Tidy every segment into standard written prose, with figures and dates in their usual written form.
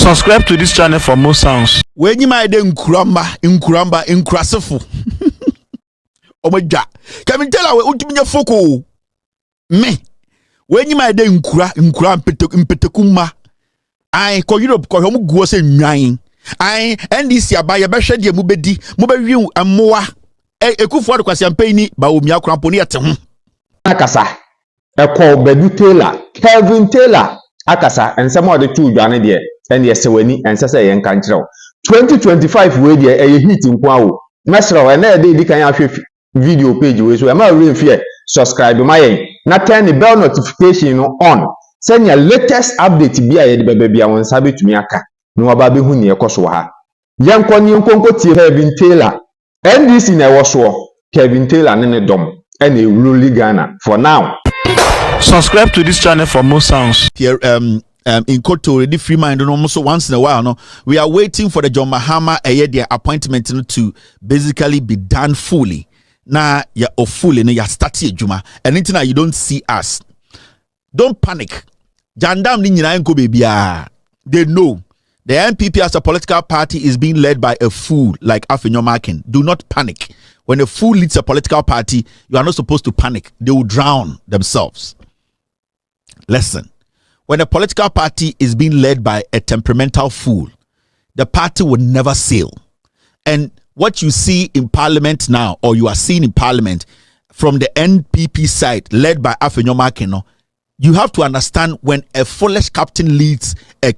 Subscribe to this channel for more sounds. When you might inkurasefo. Oh my God. Can you tell our ultimate foco? Me. When you might impetekuma. I call Europe call home go say nyan. I and this year by a basha de mubedi and moa. Ekufu de kwasiampani ba omia kramponi ate ho. Akasa. E call Bedu Taylor, Kevin Taylor. Akasa and some of the two dwane de and yes weni and sese yen kan kire 2025 we de e hit nkwa o. Mesro and na dey kan ahwe video page we so e ma real fear subscribe my yen na turn the bell notification on. Send your latest update bia ye de bebia won sabe tumi aka no oba be hu ne ekoso ha yankoni nkonko tie Kevin Taylor NDC na ewoso Kevin Taylor ne dom and a rule Ghana for now. Subscribe to this channel for more sounds. Here in Koto already free mind almost once in a while no we are waiting for the John Mahama their appointment to basically be done fully. Now ya fully na ya start juma anything that you don't see us, don't panic. Jandam ni nyina enko bebia. They know the NPP as a political party is being led by a fool like Afenyo Markin. Do not panic. When a fool leads a political party, you are not supposed to panic. They will drown themselves. Listen, when a political party is being led by a temperamental fool, the party will never sail. And what you see in parliament now, or you are seeing in parliament from the NPP side led by Afenyo Markin, you have to understand when a foolish captain leads a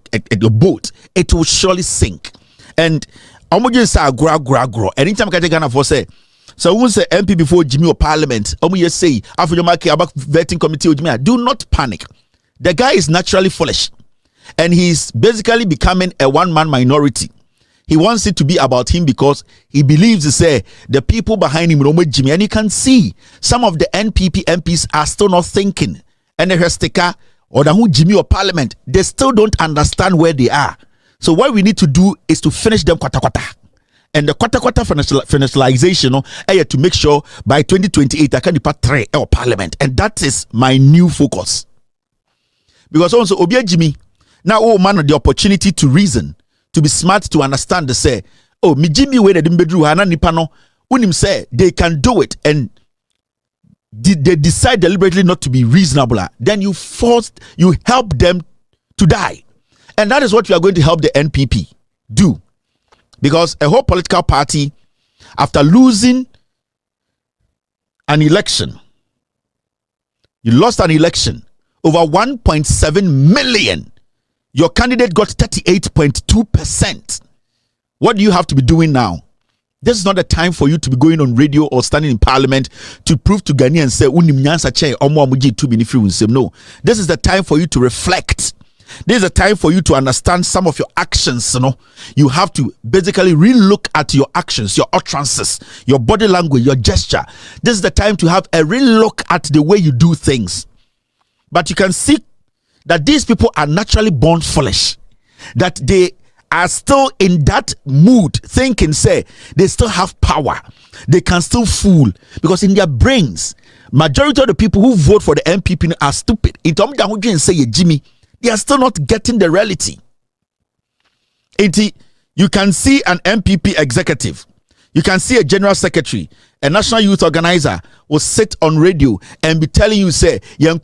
boat, it will surely sink. And anytime I get Ghana for say, so who say MP before Jimmy or Parliament, say Afenyo Markin about vetting committee, do not panic. The guy is naturally foolish, and he's basically becoming a one-man minority. He wants it to be about him because he believes the people behind him, Jimmy, and you can see some of the NPP MPs are still not thinking. And the Hestika or the who Jimmy or Parliament, they still don't understand where they are. So what we need to do is to finish them kwata kwata. And the kwata kwata finalization, to make sure by 2028 I can depart 3 or Parliament, and that is my new focus. Because also Obia Jimmy now man the opportunity to reason, to be smart, to understand the say, oh me Jimmy way the bedru hana nipano unim say they can do it, and they decide deliberately not to be reasonable, then you help them to die. And that is what we are going to help the NPP do. Because a whole political party, after losing an election, you lost an election over 1.7 million. Your candidate got 38.2%. What do you have to be doing now? This is not the time for you to be going on radio or standing in parliament to prove to Ghanaians say no. This is the time for you to reflect. This is the time for you to understand some of your actions. You have to basically re-look at your actions, your utterances, your body language, your gesture. This is the time to have a re-look at the way you do things. But you can see that these people are naturally born foolish, that they are still in that mood thinking say they still have power, they can still fool, because in their brains majority of the people who vote for the NPP are stupid. In terms of say Jimmy, they are still not getting the reality. You can see an MPP executive, you can see a general secretary, a national youth organizer will sit on radio and be telling you, say, then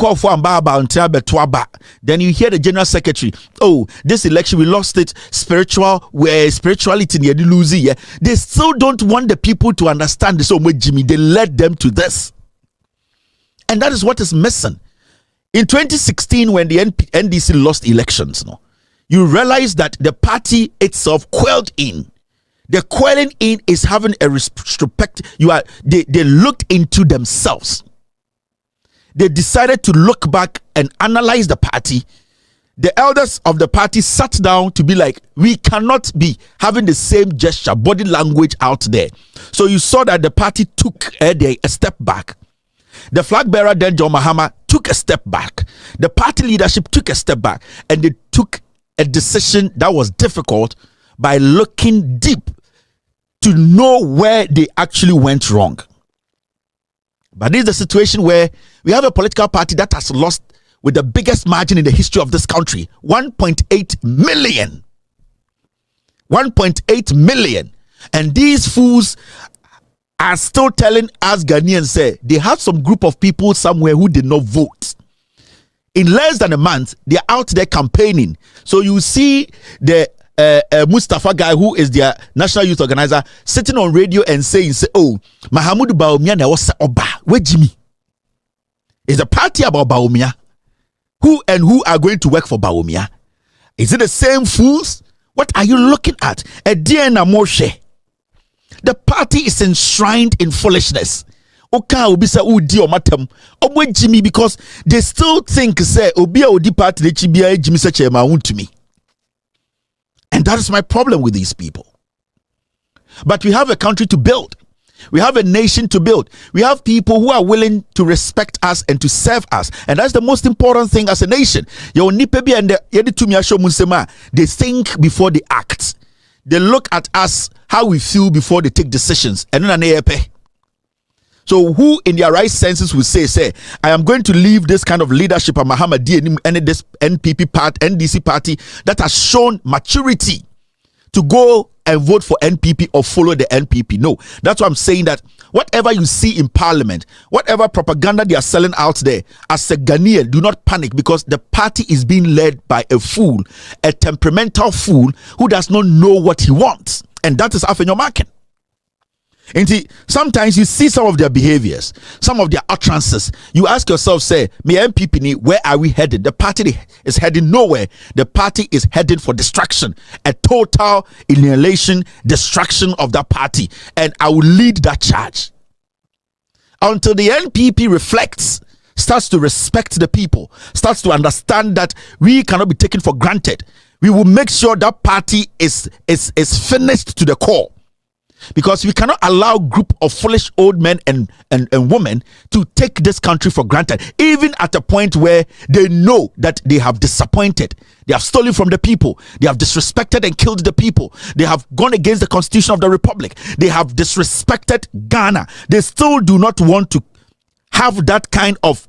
you hear the general secretary, oh, this election we lost it, spirituality they still don't want the people to understand this. So Jimmy, they led them to this. And that is what is missing. In 2016, when the NDC lost elections, you realize that the party itself quailed in. The quelling in is having a respect. They looked into themselves. They decided to look back and analyze the party. The elders of the party sat down to be like, we cannot be having the same gesture, body language out there. So you saw that the party took a step back. The flag bearer then John Mahama took a step back. The party leadership took a step back, and they took a decision that was difficult by looking deep to know where they actually went wrong. But this is the situation where we have a political party that has lost with the biggest margin in the history of this country, 1.8 million. 1.8 million. And these fools are still telling us Ghanaians say they have some group of people somewhere who did not vote. In less than a month, they're out there campaigning. So you see the Mustafa guy, who is their national youth organizer, sitting on radio and saying, oh, Mahamudu Bawumia na wasa oba, where Jimmy? Is the party about Bawumia? Who are going to work for Bawumia? Is it the same fools? What are you looking at? Ediana Moshe. The party is enshrined in foolishness. Jimmy, because they still think say Obia Odi party Jimmy such a to me. And that is my problem with these people. But we have a country to build. We have a nation to build. We have people who are willing to respect us and to serve us. And that's the most important thing as a nation. They think before they act. They look at us, how we feel before they take decisions. So who in their right senses will say, I am going to leave this kind of leadership of Muhammad and this NDC party that has shown maturity to go and vote for NPP or follow the NPP. No, that's why I'm saying that whatever you see in parliament, whatever propaganda they are selling out there, as a Ghanaian, do not panic, because the party is being led by a fool, a temperamental fool who does not know what he wants. And that is Afenyo Markin. And sometimes you see some of their behaviors, some of their utterances. You ask yourself, say, me MPP, where are we headed? The party is heading nowhere. The party is heading for destruction, a total annihilation, destruction of that party. And I will lead that charge until the NPP reflects, starts to respect the people, starts to understand that we cannot be taken for granted. We will make sure that party is finished to the core. Because we cannot allow a group of foolish old men and women to take this country for granted, even at a point where they know that they have disappointed. They have stolen from the people. They have disrespected and killed the people. They have gone against the Constitution of the Republic. They have disrespected Ghana. They still do not want to have that kind of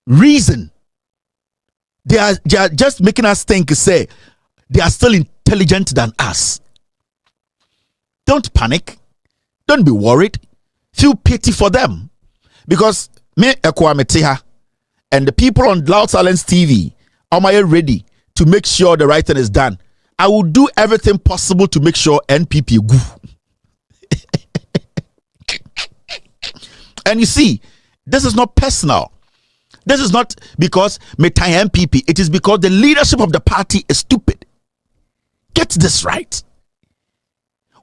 reason. They are just making us think, say, they are still intelligent than us. Don't panic. Don't be worried. Feel pity for them. Because me, Ekwameteha, and the people on Loud Silence TV, am I ready to make sure the right thing is done? I will do everything possible to make sure NPP go. And you see, this is not personal. This is not because Metai MPP. It is because the leadership of the party is stupid. Get this right.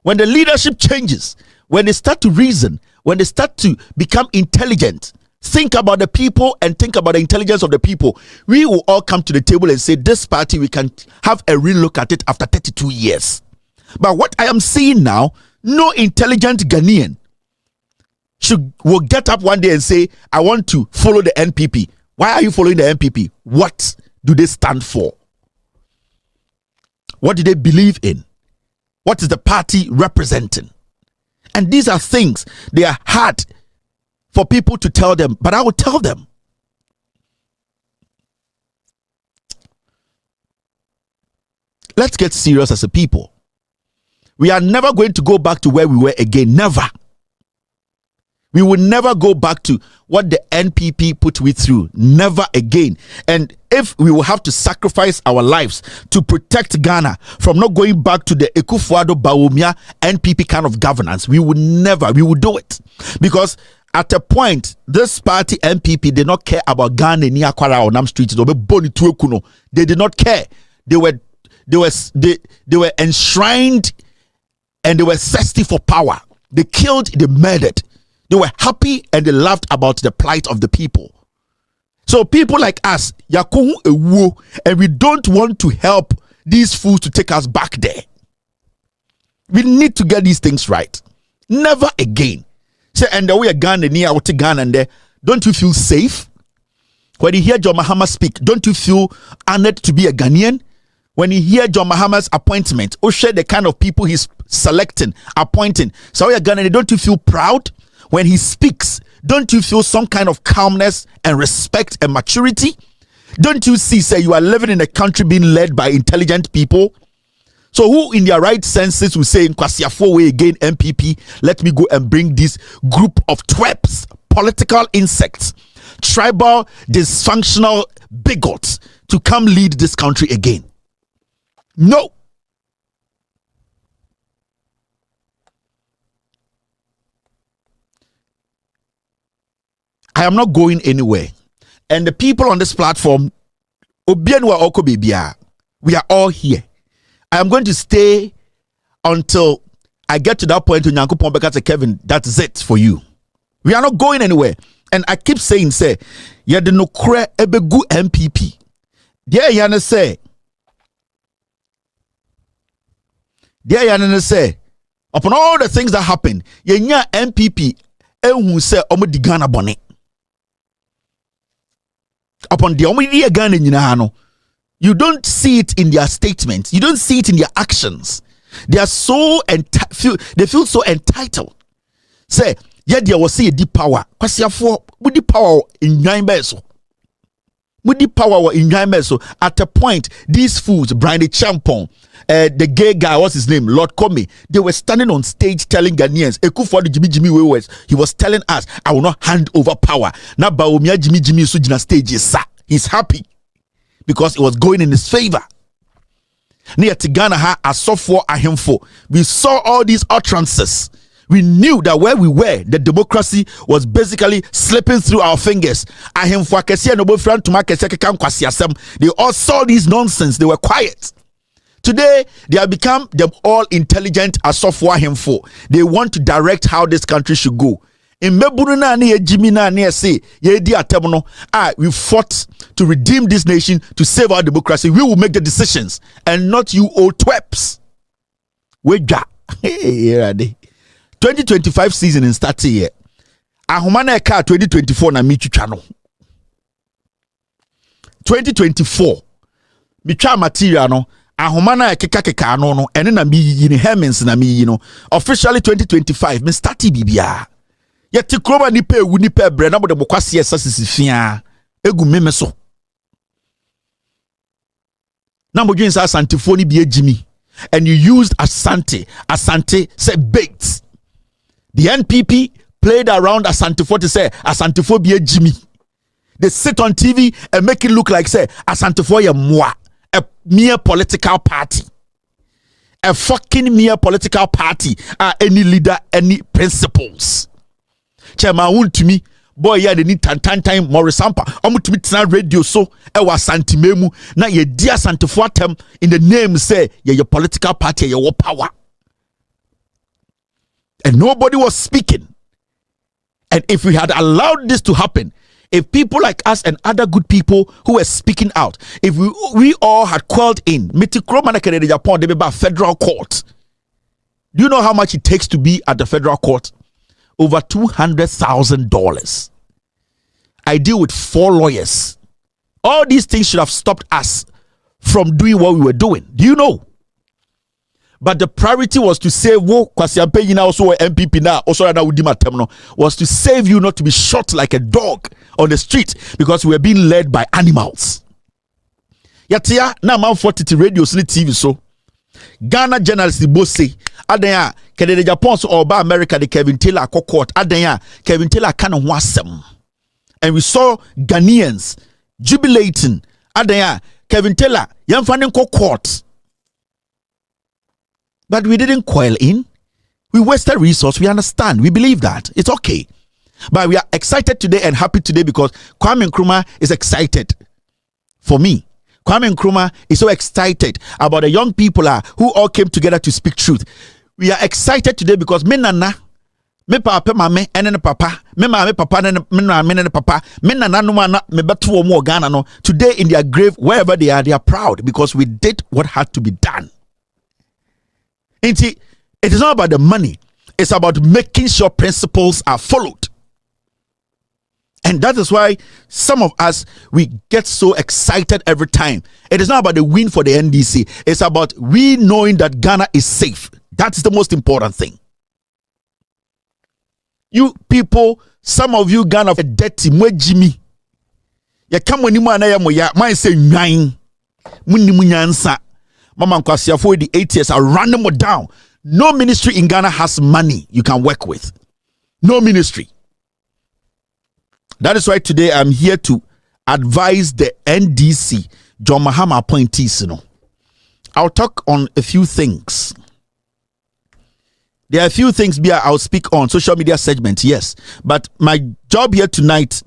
When the leadership changes, when they start to reason, when they start to become intelligent, think about the people and think about the intelligence of the people, we will all come to the table and say, this party, we can have a real look at it after 32 years. But what I am seeing now, no intelligent Ghanaian will get up one day and say, I want to follow the NPP. Why are you following the NPP? What do they stand for? What do they believe in? What is the party representing? And these are things, they are hard for people to tell them, but I will tell them. Let's get serious as a people. We are never going to go back to where we were again. Never. We will never go back to what the NPP put we through. Never again. And if we will have to sacrifice our lives to protect Ghana from not going back to the Ekufuado Bawumia NPP kind of governance, we will do it. Because at a point, this party NPP did not care about Ghana near Kwara or Nam Street. They did not care. They were enshrined and they were thirsty for power. They killed, they murdered. They were happy and they laughed about the plight of the people. So people like us, and we don't want to help these fools to take us back there. We need to get these things right. Never again. Say, and the way Ghana near Ghana and there, don't you feel safe? When you hear John Mahama speak, don't you feel honored to be a Ghanaian? When you hear John Mahama's appointment, or share the kind of people he's selecting, appointing, so you're Ghanaian, don't you feel proud? When he speaks, don't you feel some kind of calmness and respect and maturity? Don't you see, say, you are living in a country being led by intelligent people? So who in their right senses will say, in Kwasiafo way again, MPP, let me go and bring this group of twerps, political insects, tribal, dysfunctional bigots to come lead this country again? No. I am not going anywhere. And the people on this platform, we are all here. I am going to stay until I get to that point when Nyankopon Beka say, Kevin, that's it for you. We are not going anywhere. And I keep saying, say, you the no kre ebegu MPP. There yana say, upon all the things that happen, yenya MPP who say omo di Ghana bone. Upon the omo Ghana nyina no, you don't see it in their statements. You don't see it in their actions. They are so they feel so entitled. Say, yeah, there was a deep power. Kwasiafo, with the power in Nyanbeso. With the power in Nyanbeso. At a point, these fools, Brian Champon, the gay guy, what's his name, Lord Comey, they were standing on stage telling Ghanaians, Ekufuor Jimmy Wewes, he was telling us, I will not hand over power. Now, Baumia Jimmy Sujina stage is sa. He's happy because it was going in his favor. Near Tigana ha a software ahemfo. We saw all these utterances. We knew that where we were, the democracy was basically slipping through our fingers. They all saw these nonsense. They were quiet. Today, they have become them all intelligent as software ahemfo. They want to direct how this country should go. In Meburuna near Jimina near say, we fought to redeem this nation, to save our democracy. We will make the decisions and not you old twerps. Hey, 2025 season in start here. Ahumana car 2024 na michu channel. 2024. Micha material no. Ahumana keka no ene na mi yini Hemens na mi yino. Officially 2025 me starti bibia. Yeti kroma nipe wu nipe bre na bode bokwase esa sisifia. Egu meme so. Na modwen sa Asantefo ni bie Jimmy. And you used Asante said bait. The NPP played around Asantefo to say Asantefo be a Jimmy. They sit on TV and make it look like say Asantefo ya moi, a mere political party. A fucking mere political party. Any leader, any principles. Chairman won to me, boy, yeah, they need time more sampa. To me tonight radio so ewa santimemu na ye dear Asantefo atem in the name say your political party, your power. And nobody was speaking. And if we had allowed this to happen, if people like us and other good people who were speaking out, if we all had called in, Japan, they be federal court. Do you know how much it takes to be at the federal court? Over $200,000. I deal with 4 lawyers. All these things should have stopped us from doing what we were doing. Do you know? But the priority was to save Kwasiampe now also MPP now also was to save you not to be shot like a dog on the street because we were being led by animals. Yatia na man 40 radio TV so Ghana journalists both say adanya Kennedy Japan so or America the Kevin Taylor court adanya Kevin Taylor kind of wasem. And we saw Ghanaians jubilating adanya Kevin Taylor yamfanin court. But we didn't coil in. We wasted resource. We understand. We believe that. It's okay. But we are excited today and happy today because Kwame Nkrumah is excited. For me, Kwame Nkrumah is so excited about the young people who all came together to speak truth. We are excited today because me nana, me papa, mame, and papa, me mame papa, and papa, me nana no mana, me betu omo Ghana no. Today in their grave, wherever they are proud because we did what had to be done. It is not about the money. It's about making sure principles are followed. And that is why some of us, we get so excited every time. It is not about the win for the NDC. It's about we knowing that Ghana is safe. That's the most important thing. You people, some of you Ghana are dirty. Jimmy. ya come when man ya moya man say nwan munni munyansa mama nkwasiafo for the 8 years are run them down. No ministry in Ghana has money you can work with. No ministry. That is why today I'm here to advise the NDC John Mahama appointees. I'll talk on a few things. There are a few things I'll speak on social media segment, yes, but my job here tonight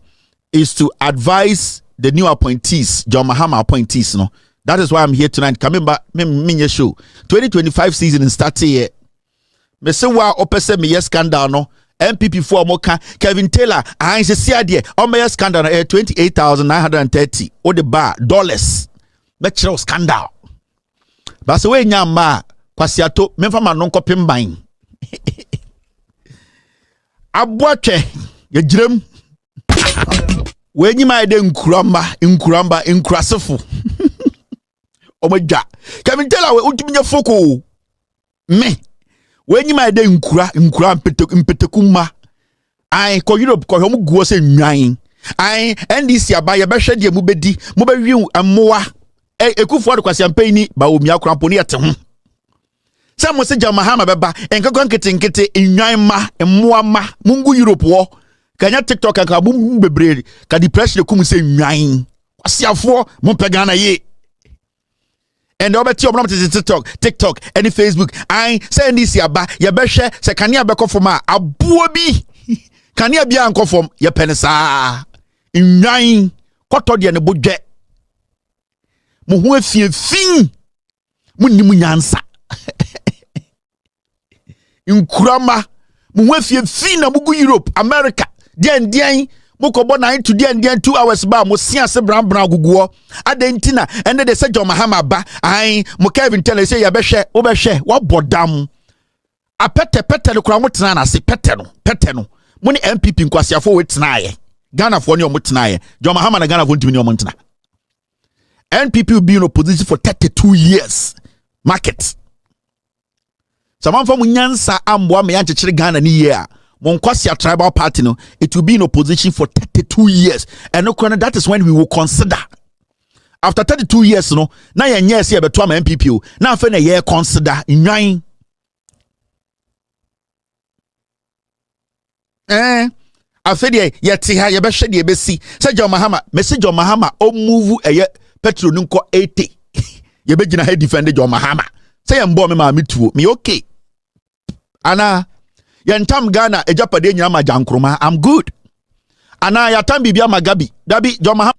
is to advise the new appointees, John Mahama appointees. That is why I'm here tonight. Coming back, me show 2025 season is starting here. Me say wa opese me yes scandal no MPP for moka Kevin Taylor I say see ade o me yes scandal 28,930 o the bar dollars. Me chiro scandal. But so we nyama kwasiato me fa ma no nkopem ban. Aboatwe ye jirem. We nyima de nkurasefo. Omaja Kevin Taylor we utumi nya foko me we nyima de nkura mpetekuma ai ko Europe ko ho guo se nwan ai NDC abaye behwe de mu bedi mu bewi amoa ekufu ade kwase ampani ba omi akrampo ne yete ho se mo se John Mahama beba enkakon nkete nwan ma emoa ma mungu Europe wo kanya TikTok aka bu bebre ka depression kum se nwan kwasiafo mo pegana ye. And over to your TikTok, any Facebook. I say this yaba, ya beshe, se kania beko from a buobi. Kania bia anko from ya penesa. In nine, koto di ane budget. Muhue fin. Muni munyansa. In kurama. Muhue fin na mugu Europe, America. Dien. Moko bo 9 to 2 hours ba mo siase bran guguo adentina ende de se John Mahama ba ai mo Kevin Taylor say ya behwe wo behwe wo bodam apete no kura mo tena na se pete no mo ni MPP nkwasiafo we tena ye Ghana fo ne o mo tena ye John Mahama na Ghana fo ntimi ne o mo tena. NPP will be in opposition for 32 years market someone from nyansa ambo me yanchechire Ghana ni ye a Monkwasia tribal party, no, it will be in opposition for 32 years. And no, that is when we will consider. After 32 years, no, now you're yes, here, but to MPP, now for a year consider in nine. I feel yet, see how you best shed your best. Say John Mahama, message John Mahama, oh, move a year petrol nunco 80. You begin to defend John Mahama. Say I'm bombing my too, me okay. Anna. Yantam Ghana ejapade nyama jankroma I'm good. Ana yatam bibia magabi. Dabi John Mahama.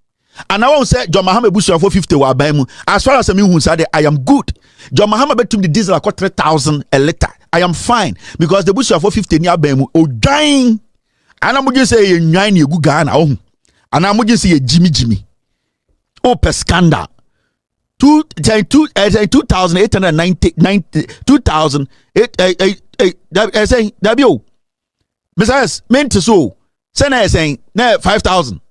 Ana won say John Mahama ebusu for 50 wa ban mu. As far as me hu say I am good. John Mahama betum the diesel akọ 3,000 a liter. I am fine because the busu for 50 ni aban mu odwan. Ana mo say ye nwan na egu Ghana ohun. Ana mo say ye jimi. O per scandal. 2,890 saying Dabio Messias meant to so Sena saying 5,000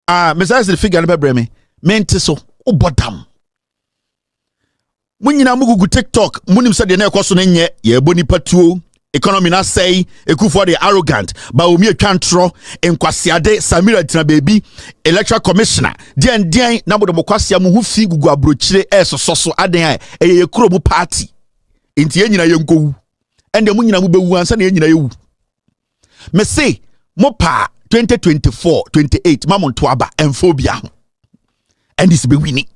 Messias the figure never breme meant to so o bottom when you na mugu TikTok munim said the next one nye ye boni patuo economy na say ekufo the arrogant ba omi atwantro enkwasiade Samira tina baby electoral commissioner den na bodo mokwasia mu hu fi gugu abrochire soso aden ye kuro mu party inti ye nyina ye nkowu ende mu nyina mu bewu ansa na ye nyina ye wu me say mo pa 2024 28 mamon to aba emphobia and this be winning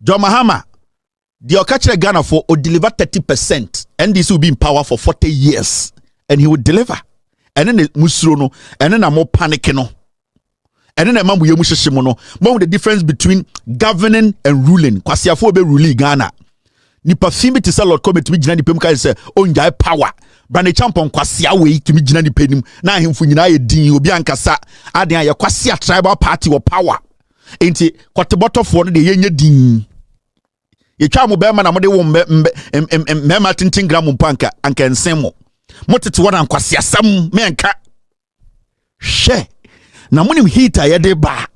John Mahama the Okachre Ghana for will deliver 30% and this will be in power for 40 years and he will deliver and then the musrono and then more panic no and then mamu ye mushishimo no more the difference between governing and ruling kwasiafo be ruling Ghana nipa fimbi ti say Lord come to me gina nipa mu kai say onjai power brane champon kwasia we to me gina nipa nim na ahemfo nyina ye din obi ankasa aden aye kwasia tribal party or power enti kwatebotofo no de yenye din ye twa mo be ma na mo de wo mema tintin gram mpanka anka nsemo motete wona ankwase asam me anka hwe na monim hita ye de ba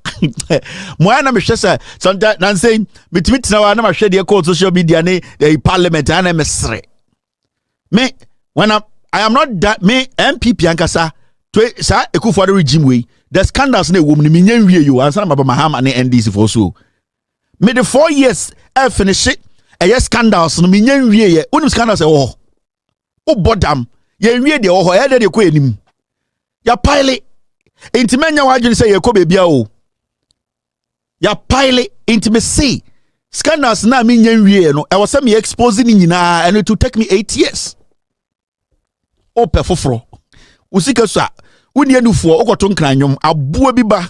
mo ana me hwe say sometimes nan say mitimi na wa na ma hwe de ko social media ne parliament ana mesre me when I am not that me MPP ankasa to sa ekufo the regime way the scandals na woman me nyan wie you answer Baba Mahama ne NDC for so me the 4 years finish it scandals no me nyan wie ye unim scandals wo bodam ye wie de wo ye de ko enim ya pile intimenya wadwene say ye ko bebia o ya pile intimacy scandals na me nyan wie no was say me exposing nyina and it will take me 8 years o perfofro usika so wuni anufuo okoto nkranwom aboa bi ba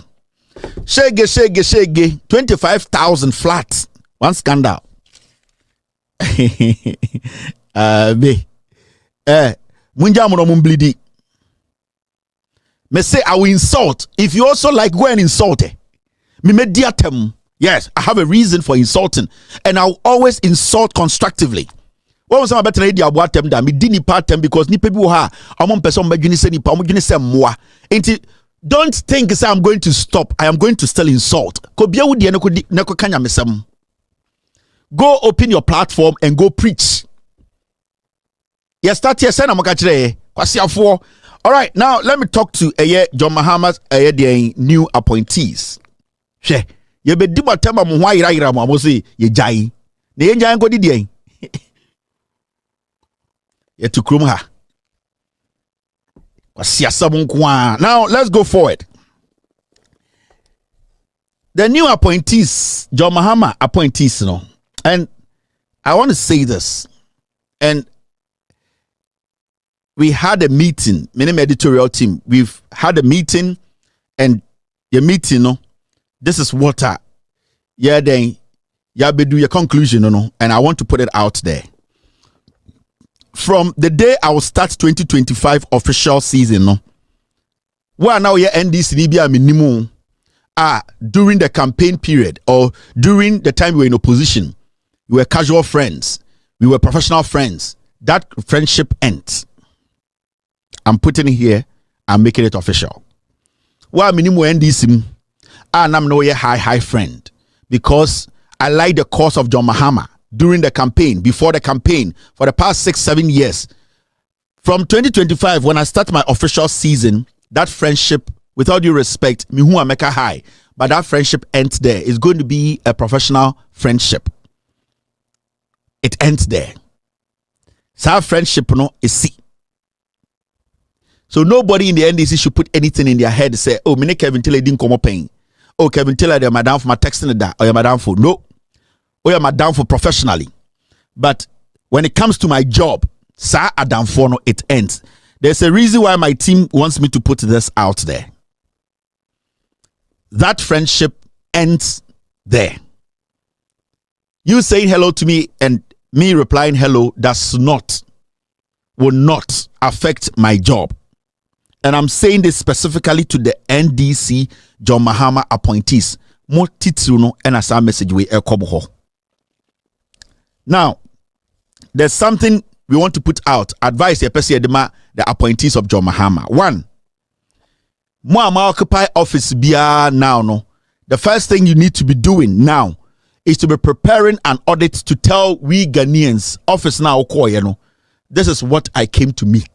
shege 25,000 flat one scandal munja mo no mblidi me say I will insult if you also like go and insult me mediatem yes I have a reason for insulting and I'll always insult constructively. When was better idea about them that me didn't part them because ni people ha among person badwini say nipa amudwini say moa enti don't think say I'm going to stop. I am going to still insult ko bia wo de ne ko kanya mesem. Go open your platform and go preach. You start here say na mo ka kire kwasiafo. All right, now let me talk to John Mahama's the new appointees. Hwe ye be di batama mo ho ayira mo say ye jai na ye jai ko di den to Krumha. Now let's go forward. The new appointees, John Mahama appointees, and I want to say this. And we had a meeting, many editorial team. We've had a meeting, and the meeting, this is what then do your conclusion, and I want to put it out there. From the day I will start 2025 official season, now your NDC minimum during the campaign period or during the time we were in opposition, we were casual friends, we were professional friends. That friendship ends. I'm putting it here, I'm making it official. Why minimum NDC? I'm no high friend because I like the cause of John Mahama. During the campaign, before the campaign, for the past 6-7 years. From 2025, when I start my official season, that friendship, with all due respect, me who I make a high, but that friendship ends there. It's going to be a professional friendship. It ends there. So our friendship is see. So nobody in the NDC should put anything in their head to say, oh, me Kevin Taylor didn't come up paying. Oh, Kevin Taylor, they're madam for my texting that, or you're madam for no. Or am I down for professionally? But when it comes to my job, sir, I down for no, it ends. There's a reason why my team wants me to put this out there. That friendship ends there. You saying hello to me and me replying hello will not affect my job. And I'm saying this specifically to the NDC John Mahama appointees. More titruno and as our message we ekobo. Now, there's something we want to put out. Advice the appointees of John Mahama. One, Moama occupy office bia now. No, the first thing you need to be doing now is to be preparing an audit to tell we Ghanaians office now. This is what I came to meet.